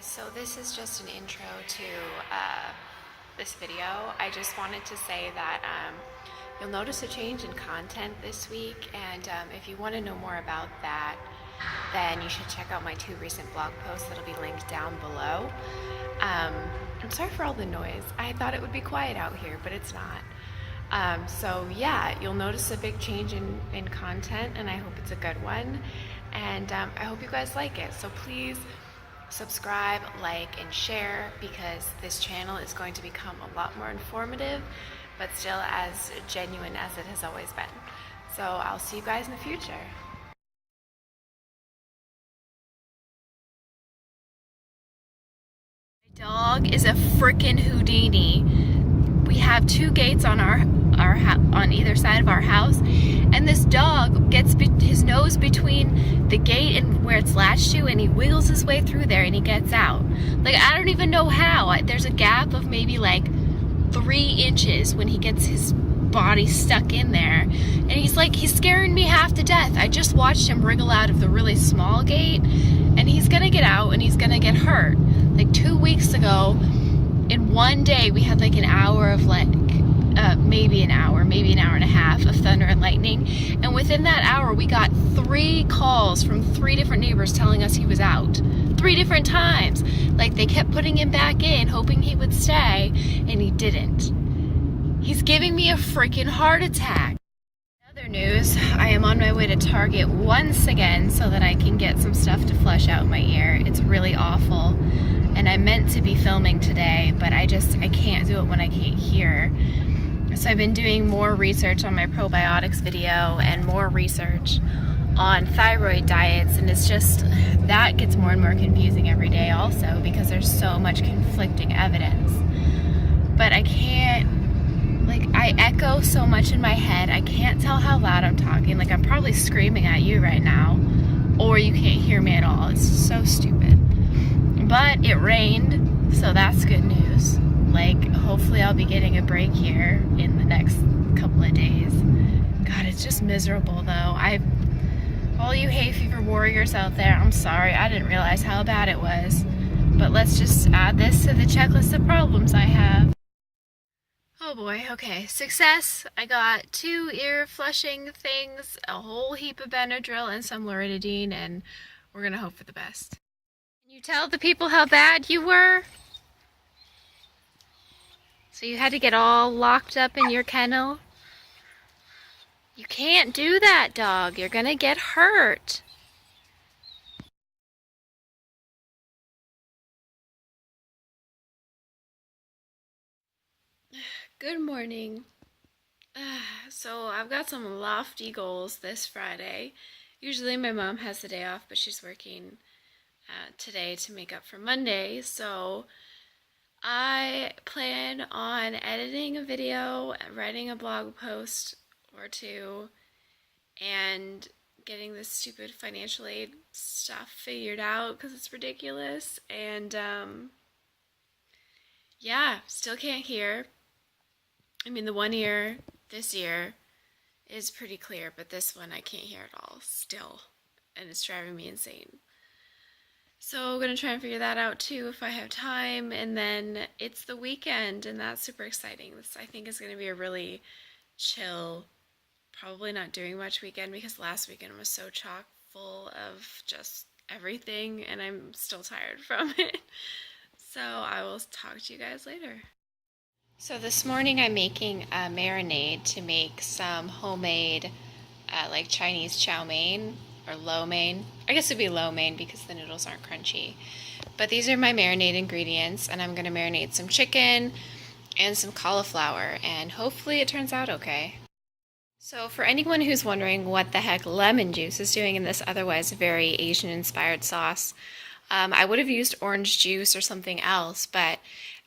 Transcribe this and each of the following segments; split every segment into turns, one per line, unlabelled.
So this is just an intro to this video. I just wanted to say that you'll notice a change in content this week, and if you want to know more about that, then you should check out my 2 recent blog posts that'll be linked down below. I'm sorry for all the noise. I thought it would be quiet out here, but it's not. So yeah, you'll notice a big change in content, and I hope it's a good one. And I hope you guys like it. So please subscribe, like, and share, because this channel is going to become a lot more informative, but still as genuine as it has always been. So I'll see you guys in the future. My dog is a freaking Houdini. We have 2 gates on on either side of our house, and this dog gets his nose between the gate and where it's latched to, and he wiggles his way through there and he gets out. Like, I don't even know how. There's a gap of maybe like 3 inches when he gets his body stuck in there, and he's scaring me half to death. I just watched him wriggle out of the really small gate, and he's gonna get out and he's gonna get hurt. Like 2 weeks ago, in one day, we had like an hour of maybe an hour and a half of thunder and lightning. And within that hour, we got 3 calls from 3 different neighbors telling us he was out. 3 different times. Like, they kept putting him back in, hoping he would stay, and he didn't. He's giving me a freaking heart attack. Other news, I am on my way to Target once again so that I can get some stuff to flush out my ear. It's really awful. And I meant to be filming today, but I can't do it when I can't hear. So I've been doing more research on my probiotics video and more research on thyroid diets, and it's just, that gets more and more confusing every day also, because there's so much conflicting evidence. But I can't, I echo so much in my head, I can't tell how loud I'm talking. Like, I'm probably screaming at you right now, or you can't hear me at all. It's so stupid. But it rained, so that's good news. Like, hopefully I'll be getting a break here in the next couple of days. God, it's just miserable though. All you hay fever warriors out there, I'm sorry, I didn't realize how bad it was. But let's just add this to the checklist of problems I have. Oh boy, okay, success. I got 2 ear flushing things, a whole heap of Benadryl, and some loratadine, and we're gonna hope for the best. Can you tell the people how bad you were? So you had to get all locked up in your kennel? You can't do that, dog. You're gonna get hurt. Good morning. So I've got some lofty goals this Friday. Usually my mom has the day off, but she's working today to make up for Monday. So I plan on editing a video, writing a blog post or 2, and getting this stupid financial aid stuff figured out, because it's ridiculous. And yeah, still can't hear. I mean, the one ear this year is pretty clear, but this one I can't hear at all still, and it's driving me insane. So I'm going to try and figure that out too if I have time. And then it's the weekend, and that's super exciting. This, I think, is going to be a really chill, probably not doing much weekend, because last weekend was so chock full of just everything, and I'm still tired from it. So I will talk to you guys later. So this morning I'm making a marinade to make some homemade like Chinese chow mein, or lo mein. I guess it'd be lo mein because the noodles aren't crunchy. But these are my marinade ingredients, and I'm going to marinate some chicken and some cauliflower, and hopefully it turns out okay. So for anyone who's wondering what the heck lemon juice is doing in this otherwise very Asian-inspired sauce, I would have used orange juice or something else, but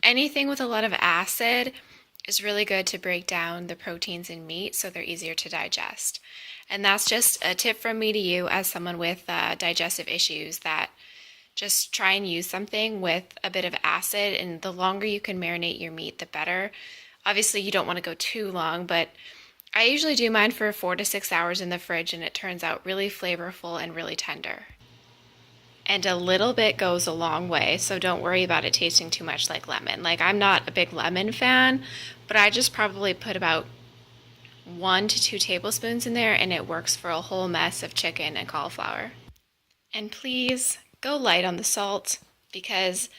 anything with a lot of acid is really good to break down the proteins in meat so they're easier to digest. And that's just a tip from me to you as someone with digestive issues, that just try and use something with a bit of acid, and the longer you can marinate your meat, the better. Obviously, you don't want to go too long, but I usually do mine for 4 to 6 hours in the fridge, and it turns out really flavorful and really tender. and a little bit goes a long way, so don't worry about it tasting too much like lemon. Like, I'm not a big lemon fan, but I just probably put about 1 to 2 tablespoons in there, and it works for a whole mess of chicken and cauliflower. And please go light on the salt, because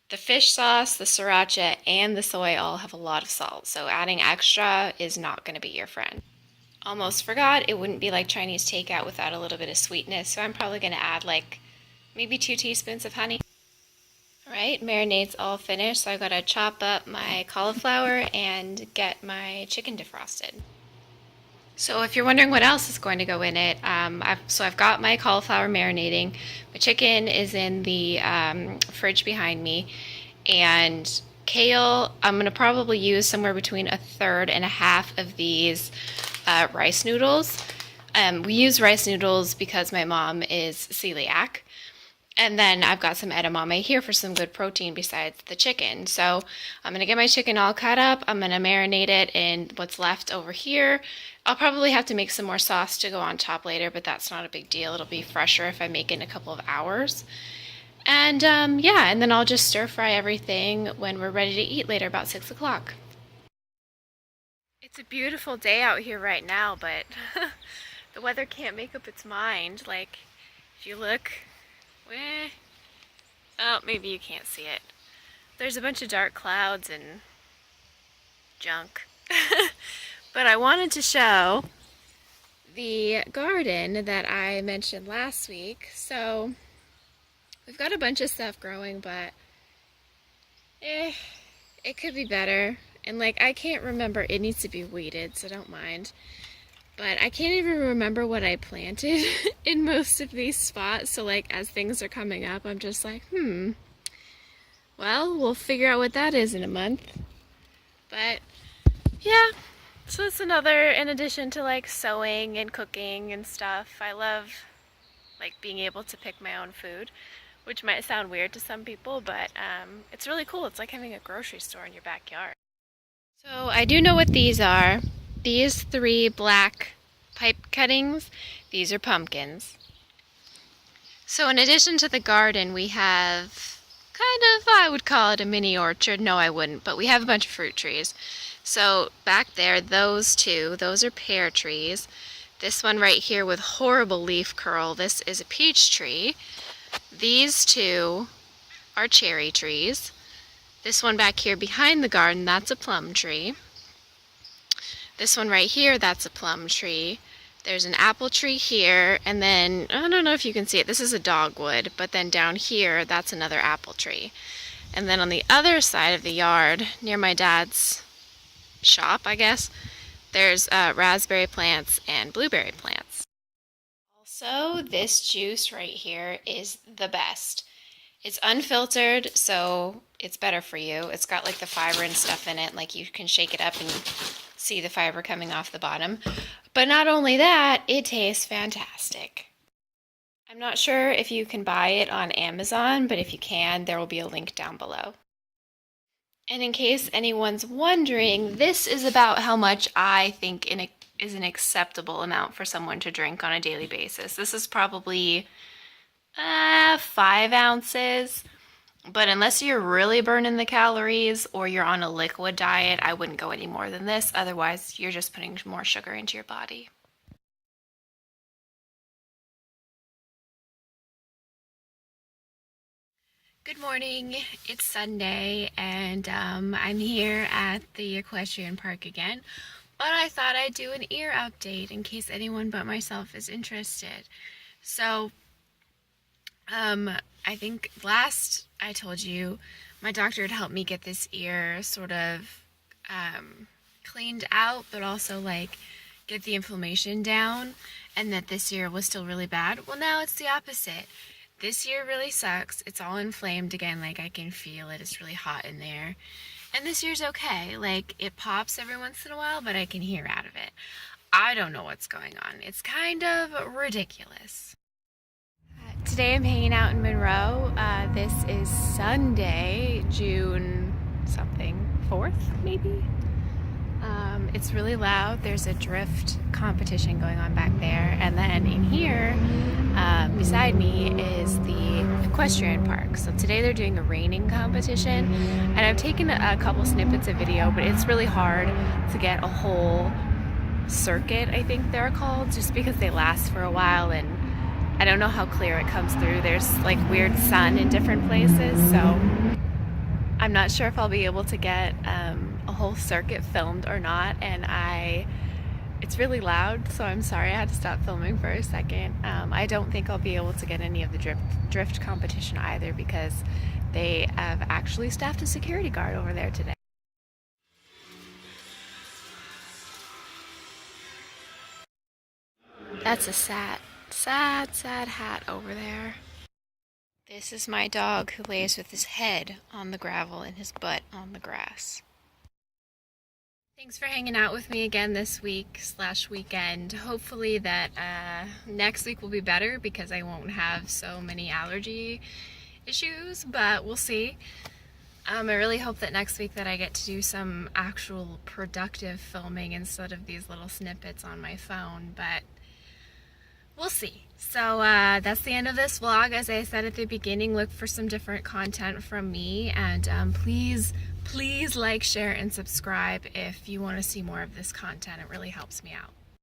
the fish sauce, the sriracha, and the soy all have a lot of salt, so adding extra is not going to be your friend. Almost forgot, it wouldn't be like Chinese takeout without a little bit of sweetness, so I'm probably going to add like maybe 2 teaspoons of honey. Alright, marinade's all finished, so I've got to chop up my cauliflower and get my chicken defrosted. So if you're wondering what else is going to go in it, I've got my cauliflower marinating. My chicken is in the fridge behind me, and kale, I'm going to probably use somewhere between 1/3 and 1/2 of these rice noodles. We use rice noodles because my mom is celiac. And then I've got some edamame here for some good protein besides the chicken. So I'm going to get my chicken all cut up. I'm going to marinate it in what's left over here. I'll probably have to make some more sauce to go on top later, but that's not a big deal. It'll be fresher if I make it in a couple of hours. And yeah, and then I'll just stir fry everything when we're ready to eat later, about 6 o'clock. It's a beautiful day out here right now, but the weather can't make up its mind. Like, if you look, oh, maybe you can't see it. There's a bunch of dark clouds and junk. But I wanted to show the garden that I mentioned last week. So we've got a bunch of stuff growing, but it could be better. And like, I can't remember, it needs to be weeded, so don't mind. But I can't even remember what I planted in most of these spots. So like, as things are coming up, I'm just like, well, we'll figure out what that is in a month. But yeah, so it's another, in addition to like sewing and cooking and stuff, I love like being able to pick my own food, which might sound weird to some people, but it's really cool. It's like having a grocery store in your backyard. So I do know what these are. These 3 black pipe cuttings, these are pumpkins. So in addition to the garden, we have kind of, I would call it a mini orchard. No, I wouldn't, but we have a bunch of fruit trees. So back there, those 2, those are pear trees. This one right here with horrible leaf curl, this is a peach tree. These 2 are cherry trees. This one back here behind the garden, that's a plum tree. This one right here, that's a plum tree. There's an apple tree here, and then, I don't know if you can see it, this is a dogwood, but then down here, that's another apple tree. And then on the other side of the yard, near my dad's shop, I guess, there's raspberry plants and blueberry plants. Also, this juice right here is the best. It's unfiltered, so it's better for you. It's got like the fiber and stuff in it, like you can shake it up and see the fiber coming off the bottom. But not only that, it tastes fantastic. I'm not sure if you can buy it on Amazon, but if you can, there will be a link down below. And in case anyone's wondering, this is about how much I think is an acceptable amount for someone to drink on a daily basis. This is probably 5 ounces, but unless you're really burning the calories or you're on a liquid diet, I wouldn't go any more than this. Otherwise, you're just putting more sugar into your body. Good morning, it's Sunday, and I'm here at the equestrian park again, but I thought I'd do an ear update in case anyone but myself is interested. So I think last I told you my doctor had helped me get this ear sort of cleaned out, but also like get the inflammation down, and that this ear was still really bad. Well, now it's the opposite. This ear really sucks. It's all inflamed again, like I can feel it. It's really hot in there. And this ear's okay. Like, it pops every once in a while, but I can hear out of it. I don't know what's going on. It's kind of ridiculous. Today I'm hanging out in Monroe. This is Sunday, June something, 4th maybe? It's really loud. There's a drift competition going on back there, and then in here beside me is the equestrian park. So today they're doing a reining competition, and I've taken a couple snippets of video, but it's really hard to get a whole circuit, I think they're called, just because they last for a while, and I don't know how clear it comes through. There's like weird sun in different places, so I'm not sure if I'll be able to get a whole circuit filmed or not, and it's really loud, so I'm sorry I had to stop filming for a second. I don't think I'll be able to get any of the drift competition either, because they have actually staffed a security guard over there today. That's a sad hat over there. This is my dog who lays with his head on the gravel and his butt on the grass. Thanks for hanging out with me again this week/weekend. Hopefully that next week will be better because I won't have so many allergy issues, but we'll see. I really hope that next week that I get to do some actual productive filming instead of these little snippets on my phone, but we'll see. So that's the end of this vlog. As I said at the beginning, look for some different content from me, and please like, share, and subscribe if you want to see more of this content. It really helps me out.